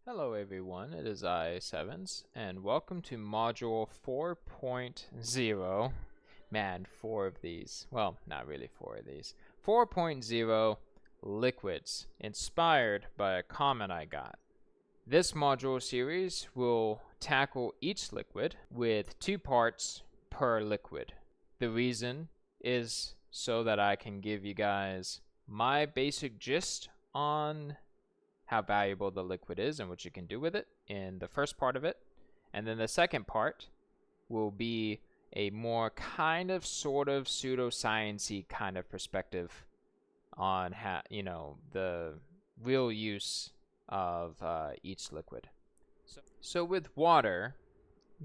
Hello everyone, it is Sevens, and welcome to Module 4.0. Man, 4 of these. Well, not really 4 of these. 4.0 Liquids, inspired by a comment I got. This module series will tackle each liquid with 2 parts per liquid. The reason is so that I can give you guys my basic gist on how valuable the liquid is and what you can do with it in the first part of it. And then the second part will be a more kind of sort of pseudoscience-y kind of perspective on how, the real use of each liquid. So with water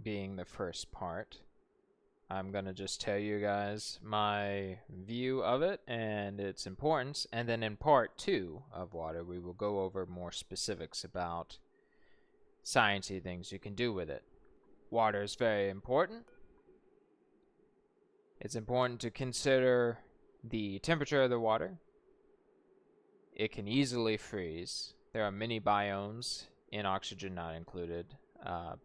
being the first part, I'm going to just tell you guys my view of it and its importance, and then in part 2 of water we will go over more specifics about sciencey things you can do with it. Water is very important. It's important to consider the temperature of the water. It can easily freeze. There are many biomes, in oxygen not included,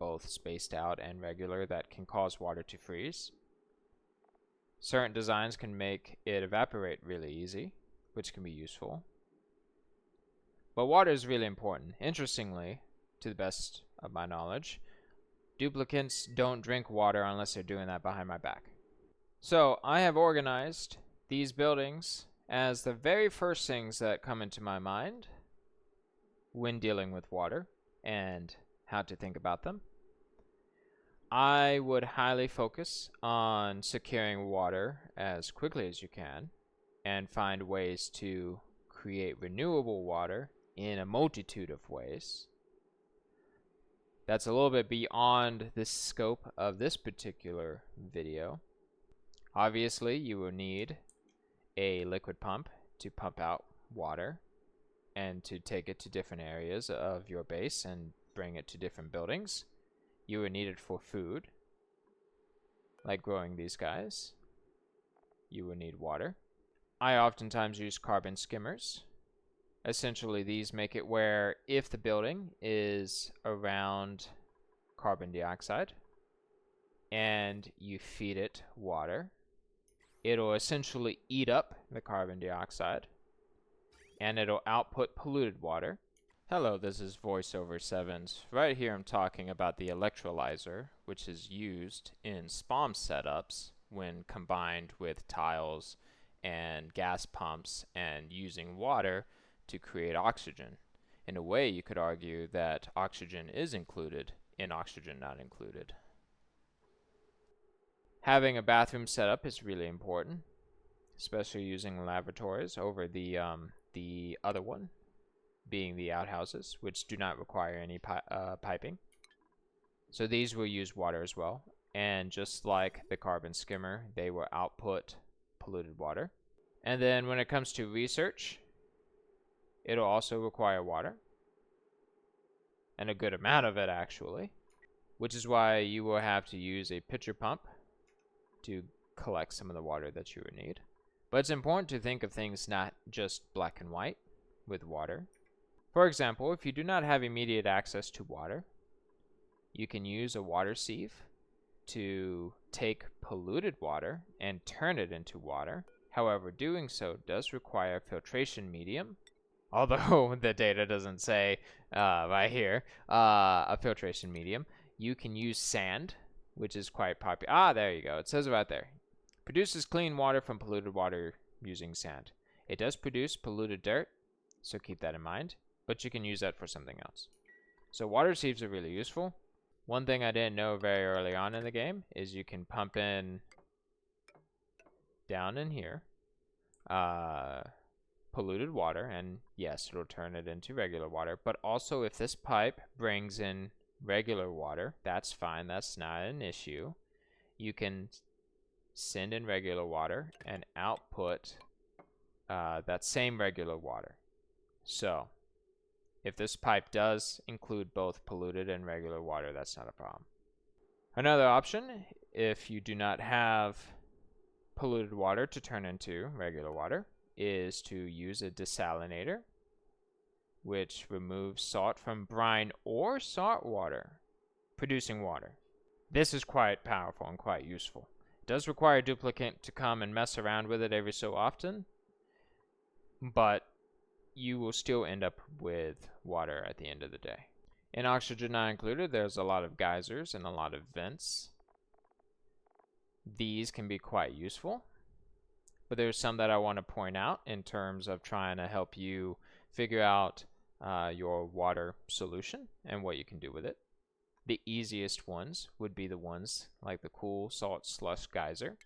both spaced out and regular, that can cause water to freeze. Certain designs can make it evaporate really easy, which can be useful. But water is really important. Interestingly, to the best of my knowledge, duplicants don't drink water unless they're doing that behind my back. So I have organized these buildings as the very first things that come into my mind when dealing with water and how to think about them. I would highly focus on securing water as quickly as you can and find ways to create renewable water in a multitude of ways. That's a little bit beyond the scope of this particular video. Obviously, you will need a liquid pump to pump out water and to take it to different areas of your base and bring it to different buildings. You would need it for food, like growing these guys. You would need water. I oftentimes use carbon skimmers. Essentially, these make it where if the building is around carbon dioxide and you feed it water, it'll essentially eat up the carbon dioxide and it'll output polluted water. Hello, this is VoiceOver 7s. Right here I'm talking about the electrolyzer, which is used in SPOM setups when combined with tiles and gas pumps and using water to create oxygen. In a way, you could argue that oxygen is included in oxygen not included. Having a bathroom setup is really important, especially using lavatories over the other one, being the outhouses, which do not require any piping. So these will use water as well. And just like the carbon skimmer, they will output polluted water. And then when it comes to research, it'll also require water. And a good amount of it, actually. Which is why you will have to use a pitcher pump to collect some of the water that you would need. But it's important to think of things not just black and white with water. For example, if you do not have immediate access to water, you can use a water sieve to take polluted water and turn it into water. However, doing so does require a filtration medium, although the data doesn't say right here a filtration medium. You can use sand, which is quite popular. Ah, there you go. It says right there. Produces clean water from polluted water using sand. It does produce polluted dirt, so keep that in mind. But you can use that for something else. So water sieves are really useful. One thing I didn't know very early on in the game is you can pump in down in here polluted water, and yes, it'll turn it into regular water. But also if this pipe brings in regular water, that's fine. That's not an issue. You can send in regular water and output that same regular water. So if this pipe does include both polluted and regular water, that's not a problem. Another option, if you do not have polluted water to turn into regular water, is to use a desalinator, which removes salt from brine or salt water, producing water. This is quite powerful and quite useful. It does require a duplicate to come and mess around with it every so often, but you will still end up with water at the end of the day. In oxygen not included, there's a lot of geysers and a lot of vents. These can be quite useful, but there's some that I want to point out in terms of trying to help you figure out your water solution and what you can do with it. The easiest ones would be the ones like the cool salt slush geyser.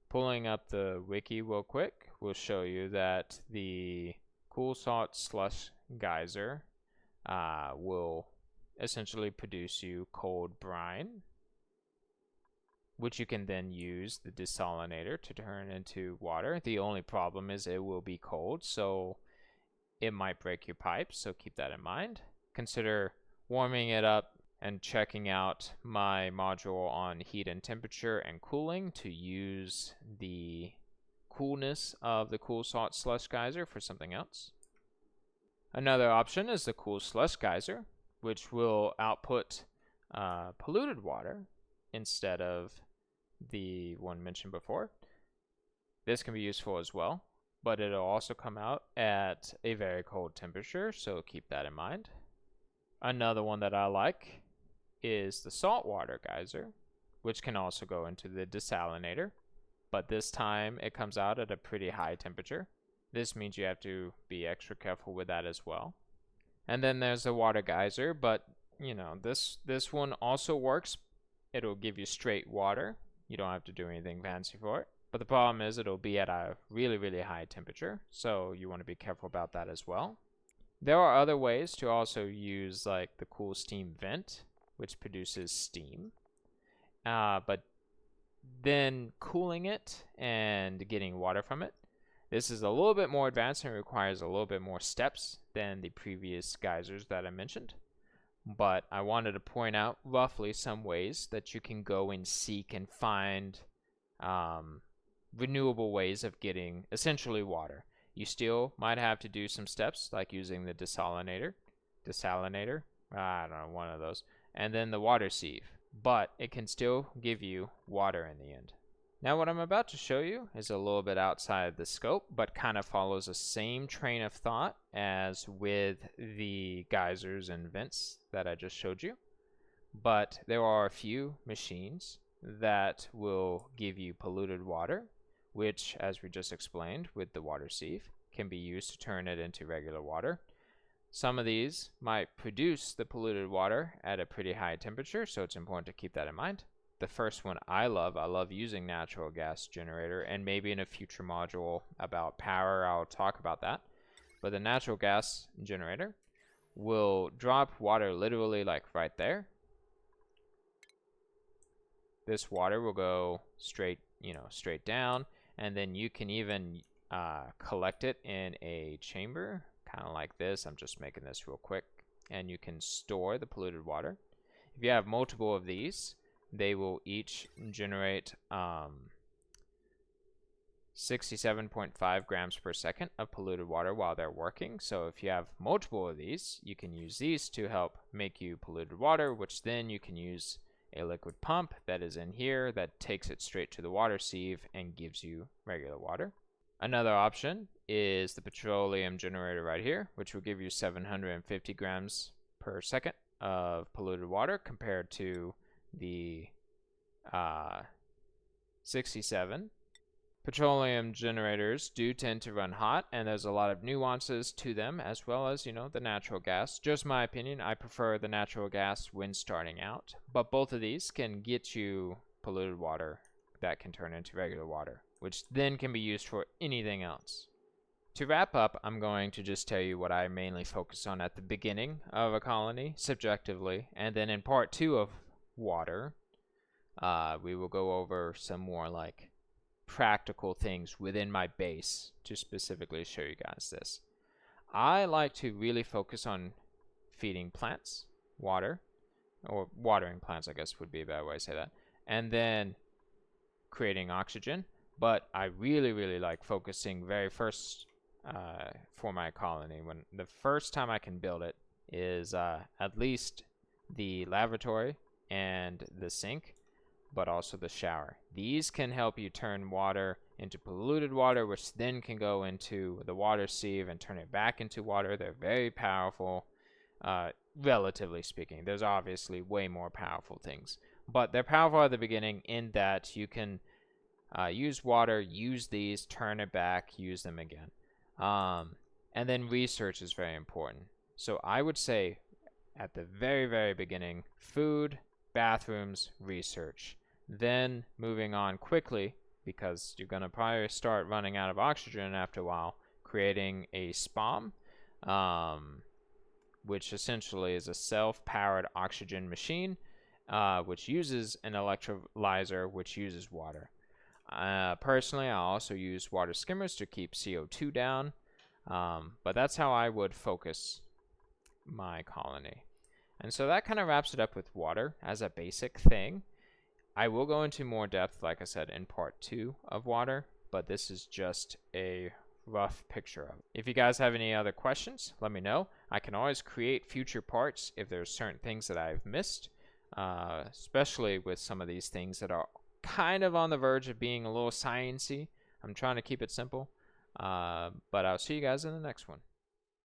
Pulling up the wiki real quick will show you that the cool salt slush geyser will essentially produce you cold brine, which you can then use the desalinator to turn into water. The only problem is it will be cold, so it might break your pipes, so keep that in mind. Consider warming it up and checking out my module on heat and temperature and cooling to use the coolness of the cool salt slush geyser for something else. Another option is the cool slush geyser, which will output polluted water instead of the one mentioned before. This can be useful as well, but it'll also come out at a very cold temperature, so keep that in mind. Another one that I like is the saltwater geyser, which can also go into the desalinator, but this time it comes out at a pretty high temperature. This means you have to be extra careful with that as well. And then there's the water geyser, but you know, this one also works. It'll give you straight water. You don't have to do anything fancy for it. But the problem is it'll be at a really, really high temperature, so you want to be careful about that as well. There are other ways to also use like the cool steam vent, which produces steam, but then cooling it and getting water from it. This is a little bit more advanced and requires a little bit more steps than the previous geysers that I mentioned. But I wanted to point out roughly some ways that you can go and seek and find renewable ways of getting essentially water. You still might have to do some steps like using the desalinator, I don't know, one of those, and then the water sieve, but it can still give you water in the end. Now what I'm about to show you is a little bit outside the scope, but kind of follows the same train of thought as with the geysers and vents that I just showed you. But there are a few machines that will give you polluted water, which, as we just explained with the water sieve, can be used to turn it into regular water. Some of these might produce the polluted water at a pretty high temperature, so it's important to keep that in mind. The first one I love using natural gas generator, and maybe in a future module about power I'll talk about that. But the natural gas generator will drop water literally like right there. This water will go straight down, and then you can even collect it in a chamber, kind of like this. I'm just making this real quick, and you can store the polluted water. If you have multiple of these, they will each generate 67.5 grams per second of polluted water while they're working. So if you have multiple of these, you can use these to help make you polluted water, which then you can use a liquid pump that is in here that takes it straight to the water sieve and gives you regular water. Another option is the petroleum generator right here, which will give you 750 grams per second of polluted water compared to the 67. Petroleum generators do tend to run hot, and there's a lot of nuances to them, as well as, the natural gas. Just my opinion, I prefer the natural gas when starting out, but both of these can get you polluted water that can turn into regular water, which then can be used for anything else. To wrap up, I'm going to just tell you what I mainly focus on at the beginning of a colony, subjectively, and then in part 2 of water, we will go over some more like practical things within my base to specifically show you guys this. I like to really focus on feeding plants water, or watering plants, I guess would be a better way to say that, and then creating oxygen. But I really like focusing very first for my colony. When the first time I can build it is at least the lavatory and the sink, but also the shower. These can help you turn water into polluted water, which then can go into the water sieve and turn it back into water. They're very powerful, relatively speaking. There's obviously way more powerful things, but they're powerful at the beginning in that you can use water, use these, turn it back, use them again. And then research is very important. So I would say at the very, very beginning, food, bathrooms, research. Then moving on quickly, because you're going to probably start running out of oxygen after a while, creating a SPOM, which essentially is a self-powered oxygen machine, which uses an electrolyzer, which uses water. Personally, I also use water skimmers to keep CO2 down, but that's how I would focus my colony. And so that kind of wraps it up with water as a basic thing. I will go into more depth, like I said, in part 2 of water, but this is just a rough picture of it. If you guys have any other questions, let me know. I can always create future parts if there's certain things that I've missed, especially with some of these things that are kind of on the verge of being a little sciencey. I'm trying to keep it simple, but I'll see you guys in the next one.